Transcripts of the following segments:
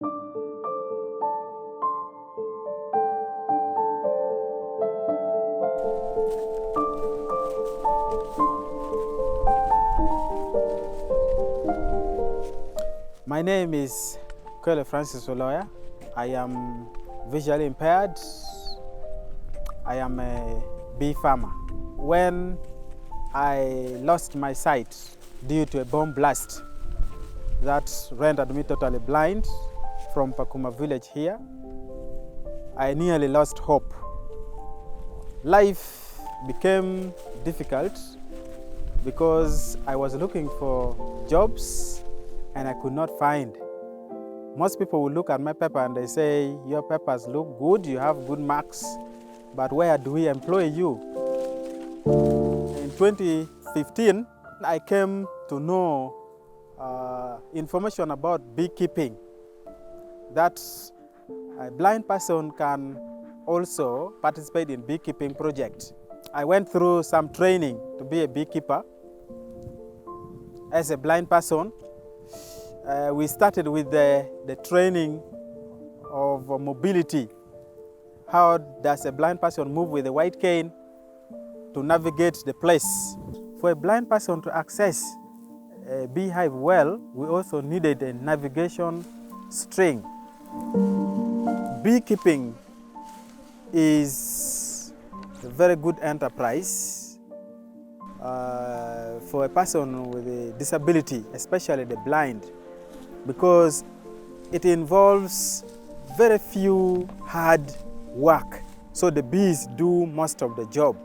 My name is Francis Oloya. I am visually impaired. I am a bee farmer. When I lost my sight due to a bomb blast that rendered me totally blind from Pakuma village here, I nearly lost hope. Life became difficult because I was looking for jobs and I could not find. Most people will look at my paper and they say, your papers look good, you have good marks, but where do we employ you? In 2015, I came to know information about beekeeping, that a blind person can also participate in beekeeping project. I went through some training to be a beekeeper as a blind person. We started with the training of mobility. How does a blind person move with a white cane to navigate the place? For a blind person to access a beehive well, we also needed a navigation string. Beekeeping is a very good enterprise for a person with a disability, especially the blind, because it involves very few hard work. So the bees do most of the job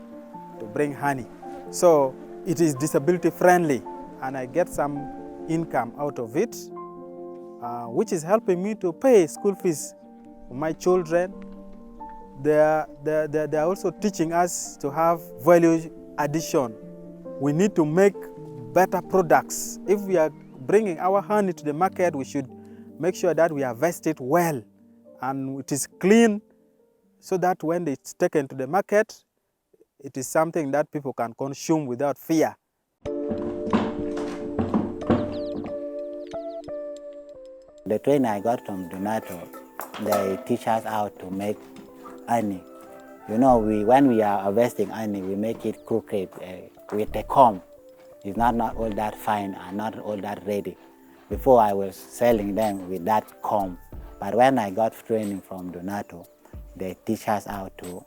to bring honey. So it is disability friendly, and I get some income out of it, which is helping me to pay school fees for my children. They are also teaching us to have value addition. We need to make better products. If we are bringing our honey to the market, we should make sure that we harvest it well and it is clean, so that when it's taken to the market, it is something that people can consume without fear. The training I got from Tunado, they teach us how to make honey. You know, when we are harvesting honey, we make it crooked with a comb. It's not all that fine and not all that ready. Before I was selling them with that comb, but when I got training from Tunado, they teach us how to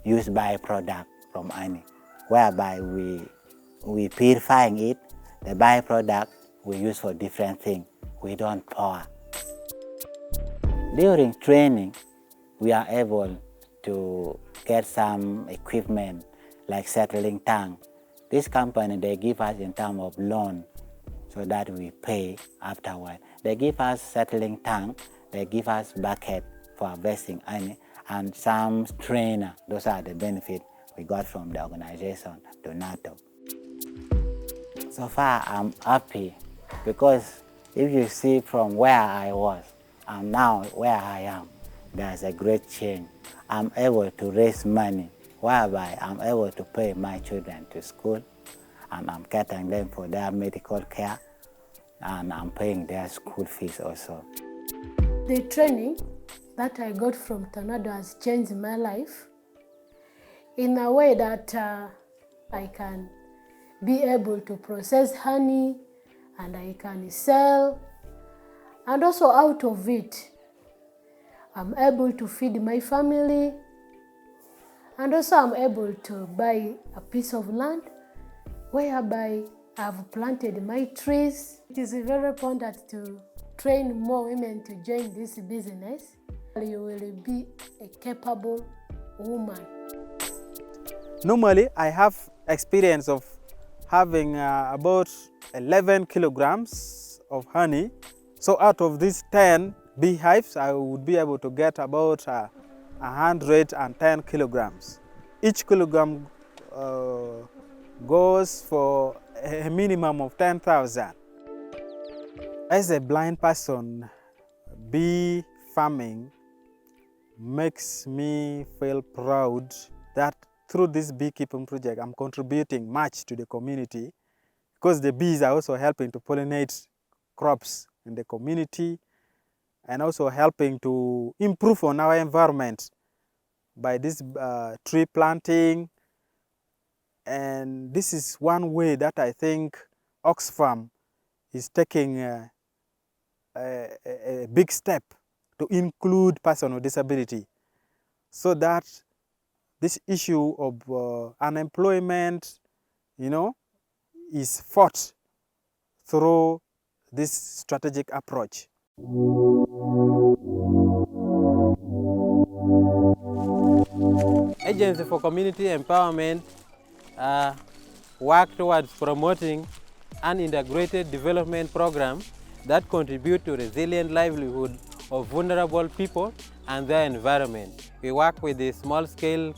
use byproduct from honey, whereby we purifying it. The byproduct we use for different things. We don't pour. During training, we are able to get some equipment like settling tank. This company, they give us in terms of loan so that we pay afterward. They give us settling tank, they give us bucket for harvesting honey, and some trainer. Those are the benefits we got from the organization, Tunado. So far, I'm happy because if you see from where I was and now where I am, there's a great change. I'm able to raise money, whereby I'm able to pay my children to school, and I'm getting them for their medical care, and I'm paying their school fees also. The training that I got from Tunado has changed my life in a way that I can be able to process honey and I can sell, and also out of it I'm able to feed my family, and also I'm able to buy a piece of land whereby I've planted my trees. It is very important to train more women to join this business. You will be a capable woman. Normally, I have experience of having about 11 kilograms of honey. So out of these 10 beehives, I would be able to get about 110 kilograms. Each kilogram goes for a minimum of 10,000. As a blind person, bee farming makes me feel proud that through this beekeeping project, I'm contributing much to the community, because the bees are also helping to pollinate crops in the community, and also helping to improve on our environment by this tree planting. And this is one way that I think Oxfam is taking a big step to include persons with disability, so that this issue of unemployment, is fought through this strategic approach. Agency for Community Empowerment work towards promoting an integrated development program that contribute to resilient livelihood of vulnerable people and their environment. We work with the small-scale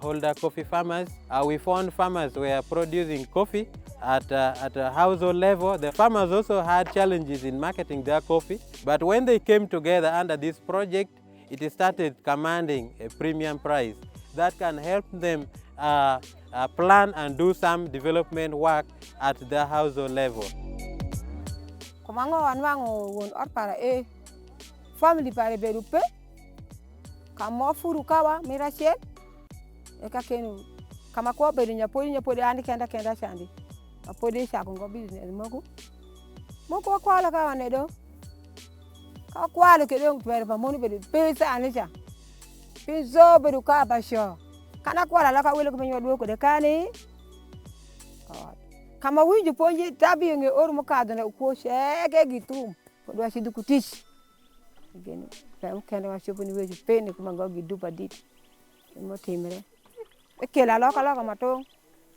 holder coffee farmers. We found farmers were producing coffee at a household level. The farmers also had challenges in marketing their coffee, but when they came together under this project, it started commanding a premium price that can help them plan and do some development work at their household level. Family pare berupe kama furu kawa mirachel eka kenu kama kwa berunya podi andi kenda chandi apodi cha kongo business moko kwa la kawa nedo kwa lo kedo pere pa moni beru pesa anisha pizo beru ka basho kana kwa la ka wele ko menyo do ko de kani kama wiju ponji tabi nge oru mokado na ko shege gitum podwa shidu kutish again kende wa shopu ni weju pene kuma gogi dupa dit mo timre ekela loka matong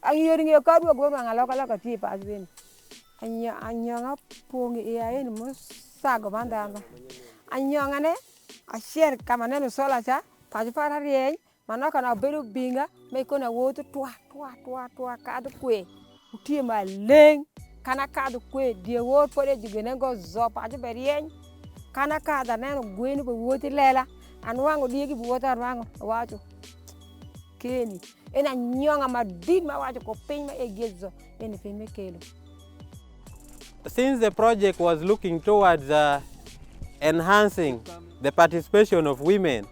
ayori nge ka do go nga loka ti pa ben anya pongi ya en mo sago bandanga anya ne a share kama neno sola cha pa para riey manaka na beru binga me ko na wotu twa ka do kwe utie ma leng kana ka do kwe die wo pore jigene go zo pa berien kana ka da neno gwenu ko woti lela anwango diegi buota anwango wacho keni ena nyonga madid ma wacho ko piny ma egezo ene pime kelo. Since the project was looking towards enhancing the participation of women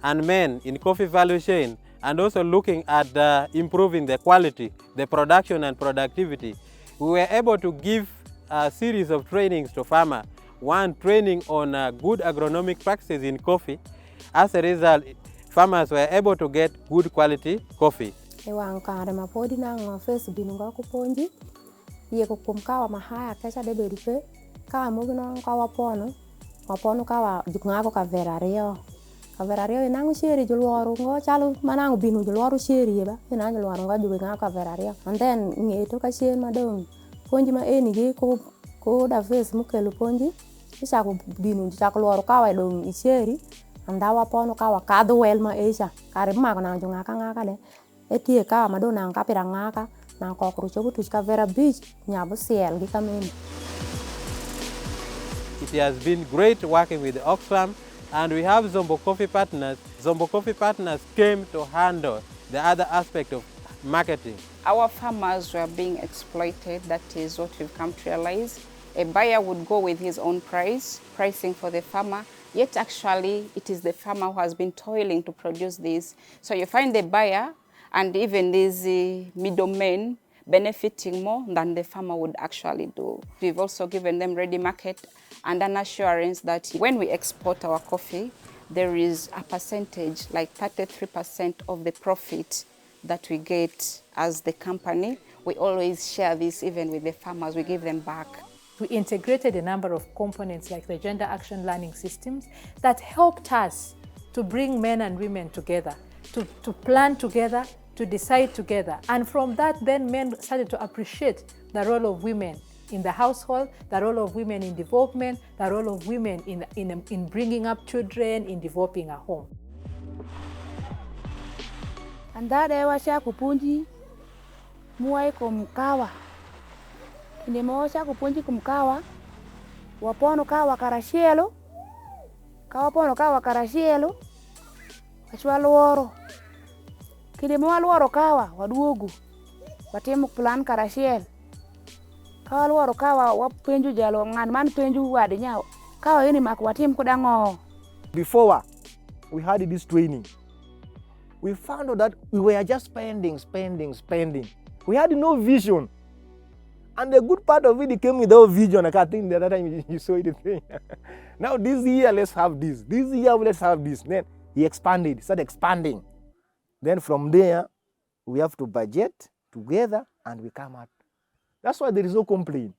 and men in coffee value chain, and also looking at improving the quality, the production and productivity, we were able to give a series of trainings to farmers. One, training on good agronomic practices in coffee. As a result, farmers were able to get good quality coffee. Ewang kare mapodi na ngofes binunga kuponji ye kukumkawa mahaya kesha de berupe ka mugino kawa pono kawa jukngako ka verario inangu sheri julwaru ngo chalu manangu binu julwaru sheri ba inangu julwaru ngo jukngako ka verario, and then ngeto ka shen madong ponji ma eni ge ko da face mukelu ponji isa ko binu chako lwaru kawa dong isheri andawa pono kawa kadu welma esha kare mago na ngaka le etie kawa madona ngapira ngaka na kokru chobu tuska vera beach nyabu siel gi kameni. It has been great working with Oxfam, and we have Zombo Coffee Partners. Zombo Coffee Partners came to handle the other aspect of marketing. Our farmers were being exploited. That is what we've come to realize. A buyer would go with his own pricing for the farmer, yet actually it is the farmer who has been toiling to produce this. So you find the buyer and even these middlemen benefiting more than the farmer would actually do. We've also given them ready market and an assurance that when we export our coffee, there is a percentage, like 33% of the profit that we get as the company. We always share this even with the farmers, we give them back. We integrated a number of components like the gender action learning systems that helped us to bring men and women together, to plan together, to decide together. And from that, then men started to appreciate the role of women in the household, the role of women in development, the role of women in bringing up children, in developing a home. And that washa kupunji muai kumkawa. Indemosha kupunji kumkawa. Wapono kawa karashielo. Kawapono kawa karashielo. Kachwa luoro. Kidemo luoro kawa waduogu. Watemu plan karashiel. Kawa luoro kawa wapenju jalo ngan man penju wadinya. Before we had this training, we found out that we were just spending. We had no vision. And the good part of it came without vision. I can't think the other time you saw it. Now this year, let's have this. This year, let's have this. Then he expanded, started expanding. Then from there, we have to budget together and we come out. That's why there is no complaint.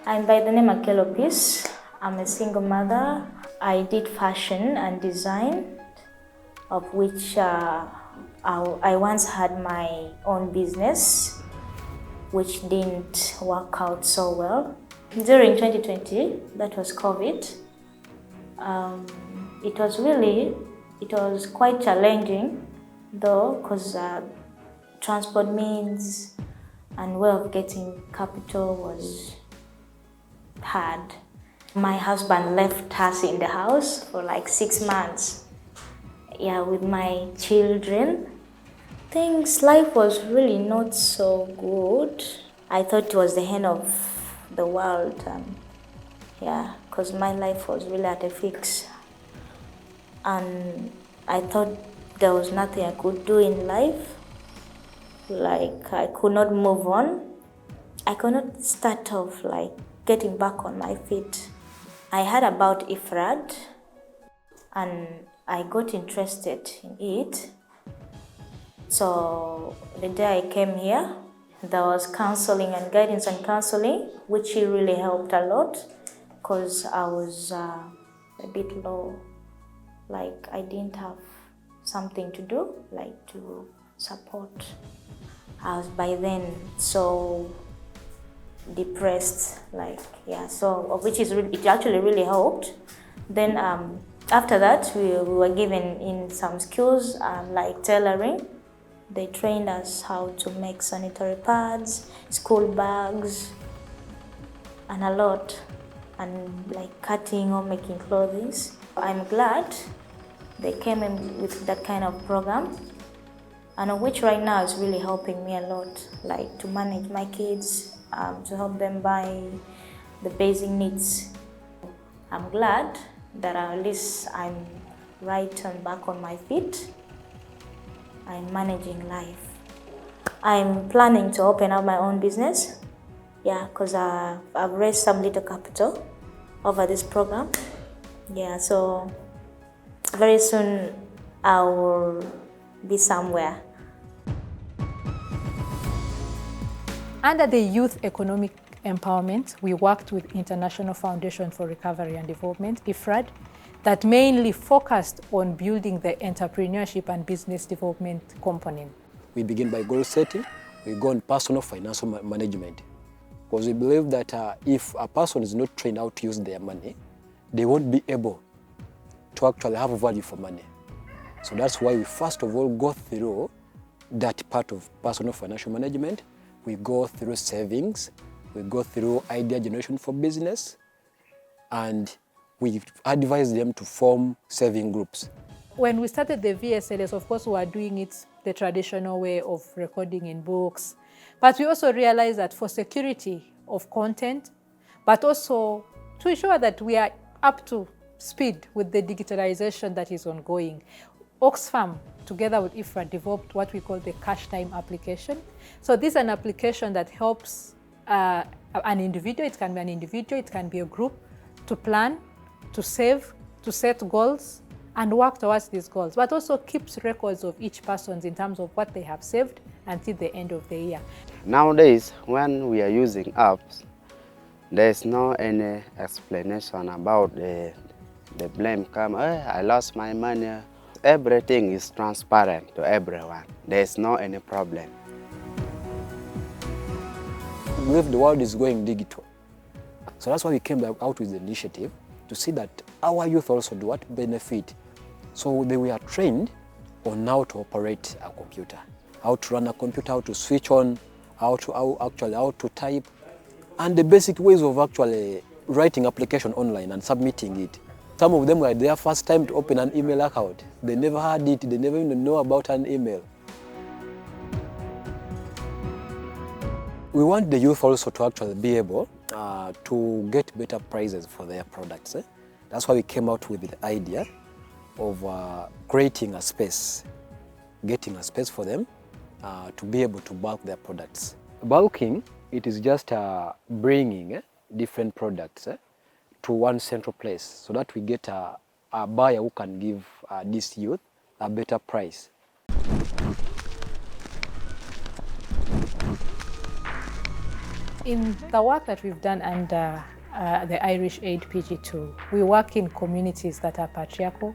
I'm by the name of Kelopis. I'm a single mother. I did fashion and design, of which I once had my own business, which didn't work out so well. During 2020, that was COVID, it was quite challenging though, because transport means and way of getting capital was hard. My husband left us in the house for like 6 months. Yeah, with my children. Life was really not so good. I thought it was the end of the world. Yeah, because my life was really at a fix. And I thought there was nothing I could do in life. Like, I could not move on. I could not start off like getting back on my feet. I heard about IFRAD and I got interested in it. So the day I came here, there was counseling and guidance and counseling, which really helped a lot because I was a bit low. Like, I didn't have something to do, like to support. I was by then so depressed, like, yeah, so it actually really helped. Then after that, we were given in some skills like tailoring. They trained us how to make sanitary pads, school bags, and a lot, and like cutting or making clothing. I'm glad they came in with that kind of program, and which right now is really helping me a lot, like to manage my kids, to help them buy the basic needs. I'm glad that at least I'm right and back on my feet. I'm managing life. I'm planning to open up my own business. Yeah, because I've raised some little capital over this program. Yeah, so very soon I will be somewhere. Under the Youth Economic Empowerment, we worked with International Foundation for Recovery and Development, IFRAD, that mainly focused on building the entrepreneurship and business development component. We begin by goal setting. We go on personal financial management, because we believe that if a person is not trained how to use their money, they won't be able to actually have value for money. So that's why we first of all go through that part of personal financial management. We go through savings, we go through idea generation for business, and we advise them to form saving groups. When we started the VSLS, of course, we were doing it the traditional way of recording in books. But we also realized that for security of content, but also to ensure that we are up to speed with the digitalization that is ongoing, Oxfam, together with IFRAD, developed what we call the cash time application. So this is an application that helps an individual, it can be an individual, it can be a group, to plan, to save, to set goals, and work towards these goals, but also keeps records of each person in terms of what they have saved until the end of the year. Nowadays, when we are using apps, there's no any explanation about the blame come, I lost my money. Everything is transparent to everyone. There's no any problem. We believe the world is going digital. So that's why we came out with the initiative to see that our youth also do what benefit. So they were trained on how to operate a computer, how to run a computer, how to switch on, how to type, and the basic ways of actually writing application online and submitting it. Some of them were their first time to open an email account. They never had it, they never even know about an email. We want the youth also to actually be able to get better prices for their products. That's why we came out with the idea of creating a space, getting a space for them to be able to bulk their products. Bulking, it is just bringing different products to one central place so that we get a buyer who can give this youth a better price. In the work that we've done under the Irish Aid PG2, we work in communities that are patriarchal,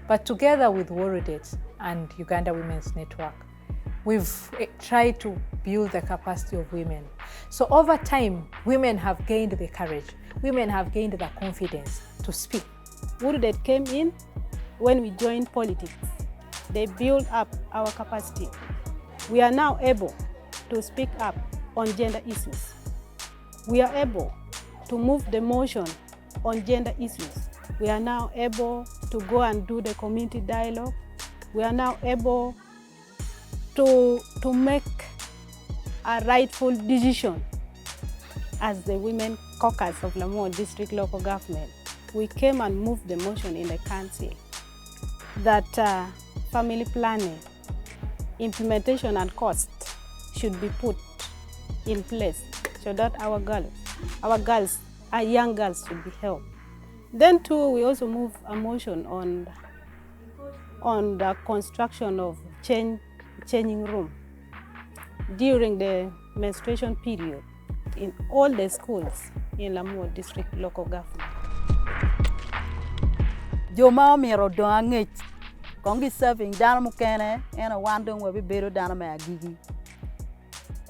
but together with UWONET and Uganda Women's Network, we've tried to build the capacity of women. So over time, women have gained the courage, women have gained the confidence to speak. UWONET came in when we joined politics. They built up our capacity. We are now able to speak up on gender issues. We are able to move the motion on gender issues. We are now able to go and do the community dialogue. We are now able to make a rightful decision as the Women Caucus of Lamwo District Local Government. We came and moved the motion in the council that family planning, implementation and cost should be put in place so that our young girls should be helped. Then too, we also move a motion on the construction of changing room during the menstruation period in all the schools in Lamwo District Local Government. Joma miro do ang'ech kongi serving dano mukene eno wandong webi bedo dano ma agigi.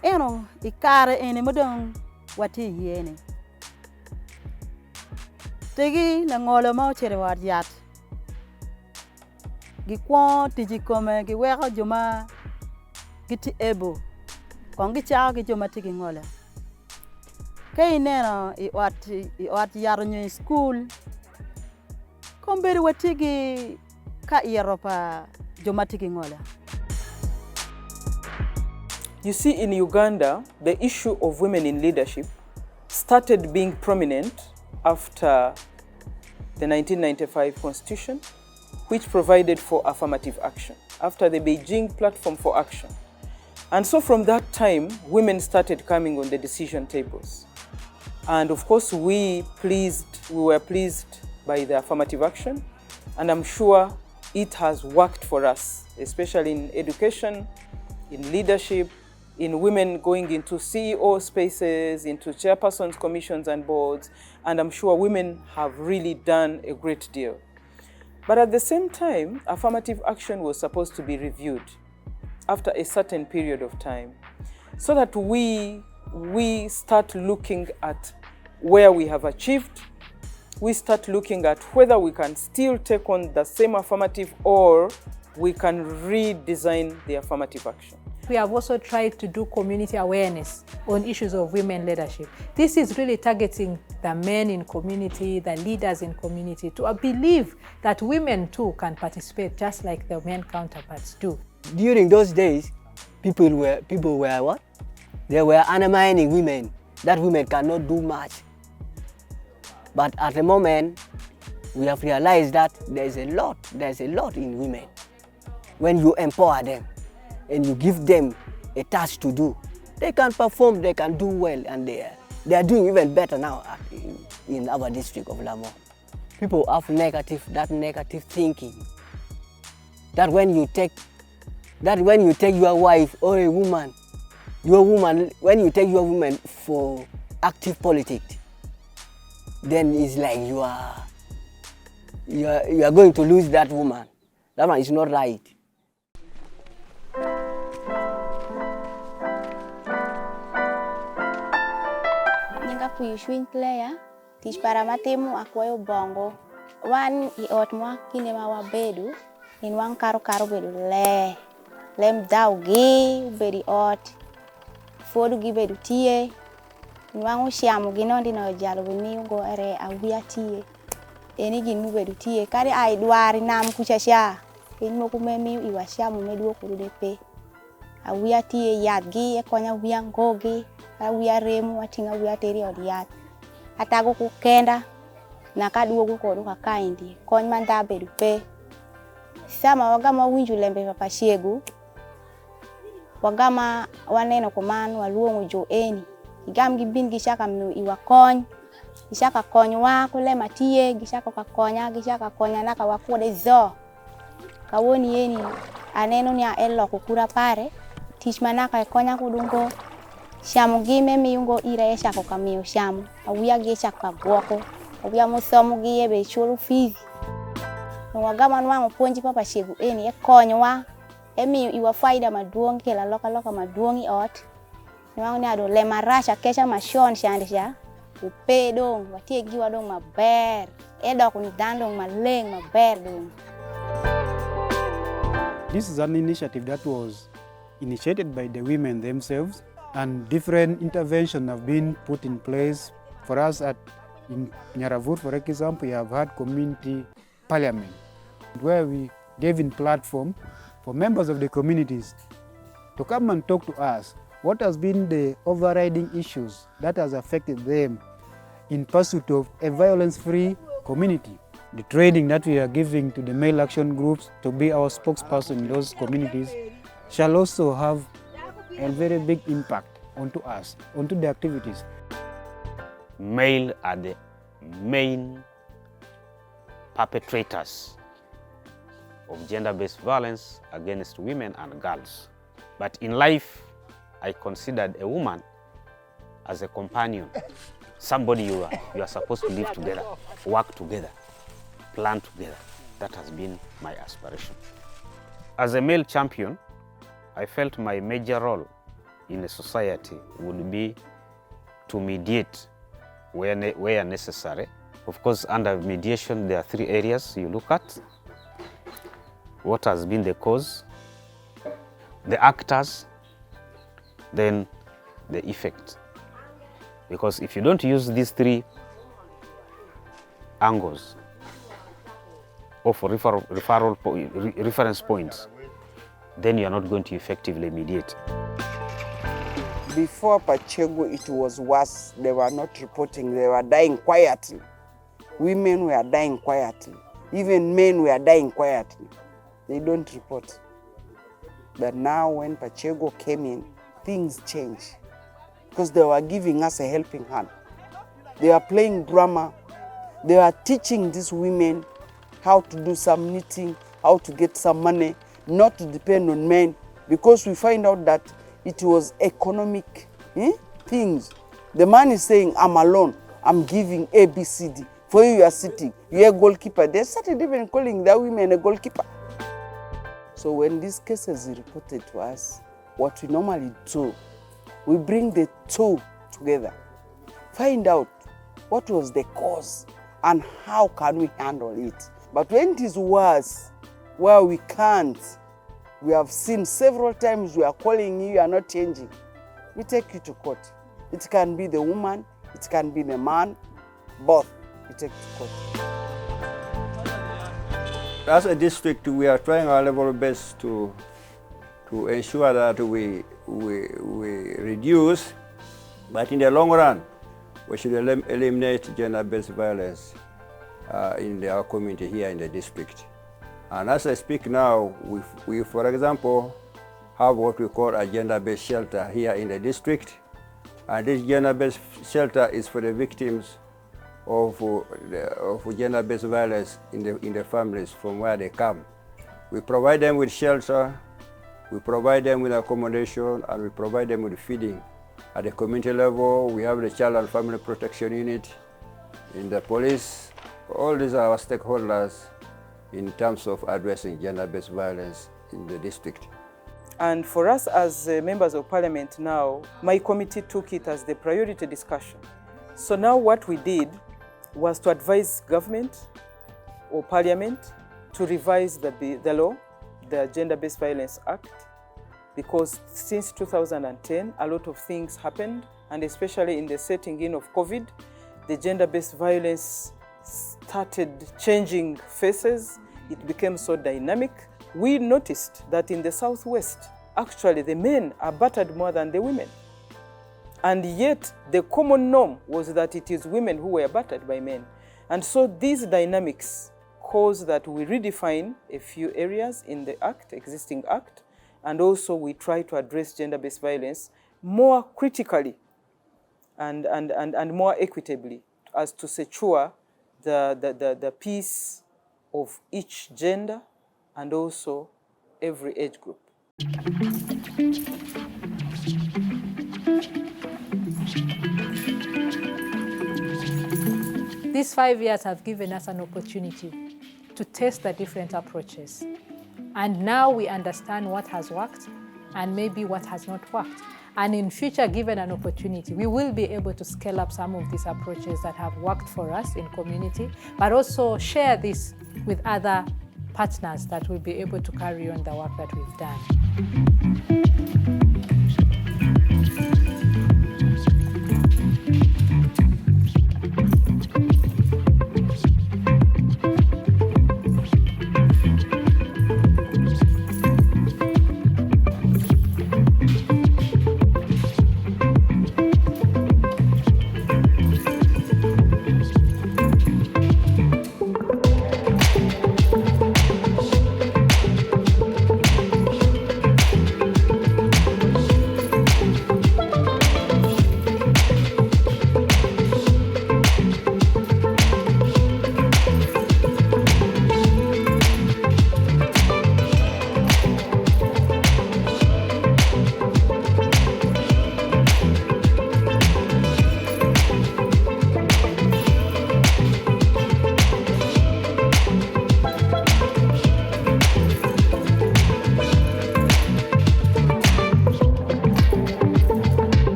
Eno ikare ene modong wati yene. Tegi na ngolo ma ochere war yat. Gikwon tiji kome giweko joma giti ebo. Kongi chao gi joma tigi ngolo. Kei neno iwat yaro nyo school. Komberi watigi ka Europa joma tigi ngolo. You see, in Uganda, the issue of women in leadership started being prominent after the 1995 Constitution, which provided for affirmative action, after the Beijing Platform for Action. And so from that time, women started coming on the decision tables. And of course, we were pleased by the affirmative action, and I'm sure it has worked for us, especially in education, in leadership, in women going into CEO spaces, into chairpersons, commissions and boards, and I'm sure women have really done a great deal. But at the same time, affirmative action was supposed to be reviewed after a certain period of time, so that we start looking at where we have achieved, we start looking at whether we can still take on the same affirmative or we can redesign the affirmative action. We have also tried to do community awareness on issues of women leadership. This is really targeting the men in community, the leaders in community, to believe that women too can participate just like the men counterparts do. During those days, people were what? They were undermining women, that women cannot do much. But at the moment, we have realized that there's a lot in women. When you empower them, and you give them a task to do, they can perform, they can do well, and they are doing even better now in our district of Lamwo. People have that negative thinking, that when you take your wife or a woman, when you take your woman for active politics, then it's like you are going to lose that woman. That one is not right. Swing player, teach paramatemu akwayo bongo. One iot mwa kine mawa bedu, in one karo bedu lem daugi bedi ot, fodu gi bedu tie, in one ushiamu ginondi no jalo bini go ere awia tie, eni ginu bedu tie, kari ai duari nam kuchasha, in mokumemi iwashamu medu okurude pe, awia tie yadgi ekonya wiang gogi. Wiya remo watinga wiya teri od yath. Atago ku kenda na kaduogo kodu ka kaindi. Kony man da bedu pe. Sama wagama winju lembe papa Shegu. Wagama waneno kumanu waluongo jo eni. Igam gibin gishaka mnu iwa kony. Gishaka konywa kule matie, gishaka konya naka wakude zo. Kawoni eni aneno niya elo kukura pare. Tich manaka konya kudungo. Shamu gime miyungo ire shako kamiyo shamu. Awuya ge shaka gwoko. Awuya musomu giye be chulu fizi. Wagama nwango ponji papa Shegu eni konywa. Emi iwa faida maduong kela loka maduongi ot. Nwango ni ado le marasha kesha mashon shandisha. Upe dong, watie giwa dong maber. Edo kunidandong maleng maber dong. This is an initiative that was initiated by the women themselves, and different interventions have been put in place. For us in Nyaravut, for example, we have had community parliament, where we gave in platform for members of the communities to come and talk to us. What has been the overriding issues that has affected them in pursuit of a violence-free community? The training that we are giving to the male action groups to be our spokesperson in those communities shall also have a very big impact onto us, onto the activities. Male are the main perpetrators of gender-based violence against women and girls. But in life, I considered a woman as a companion, somebody you are supposed to live together, work together, plan together. That has been my aspiration. As a male champion, I felt my major role in a society would be to mediate where necessary. Of course, under mediation, there are 3 areas you look at. What has been the cause, the actors, then the effect. Because if you don't use these 3 angles of reference points, then you are not going to effectively mediate. Before Pachego, it was worse. They were not reporting. They were dying quietly. Women were dying quietly. Even men were dying quietly. They don't report. But now when Pachego came in, things changed. Because they were giving us a helping hand. They were playing drama. They were teaching these women how to do some knitting, how to get some money, not to depend on men. Because we find out that it was economic things. The man is saying, I'm alone, I'm giving A, B, C, D. For you are sitting, you're a goalkeeper. They started even calling the women a goalkeeper. So when these cases are reported to us, what we normally do, we bring the 2 together, find out what was the cause and how can we handle it. But when it is worse, where we can't, we have seen several times we are calling you, you are not changing, we take you to court. It can be the woman, it can be the man, both we take to court. As a district, we are trying our level best to ensure that we reduce, but in the long run, we should eliminate gender-based violence in our community here in the district. And as I speak now, we for example, have what we call a gender-based shelter here in the district. And this gender-based shelter is for the victims of gender-based violence in the families from where they come. We provide them with shelter, we provide them with accommodation, and we provide them with feeding. At the community level, we have the Child and Family Protection Unit, in the police. All these are our stakeholders in terms of addressing gender-based violence in the district. And for us as members of parliament now, my committee took it as the priority discussion. So now what we did was to advise government or parliament to revise the law, the Gender-Based Violence Act, because since 2010, a lot of things happened, and especially in the setting in of COVID, the gender-based violence started changing faces. It became so dynamic. We noticed that in the Southwest, actually the men are battered more than the women. And yet the common norm was that it is women who were battered by men. And so these dynamics cause that we redefine a few areas in the act, existing act, and also we try to address gender-based violence more critically and more equitably as to secure the peace of each gender and also every age group. These 5 years have given us an opportunity to test the different approaches. And now we understand what has worked and maybe what has not worked. And in future, given an opportunity, we will be able to scale up some of these approaches that have worked for us in community, but also share this with other partners that will be able to carry on the work that we've done.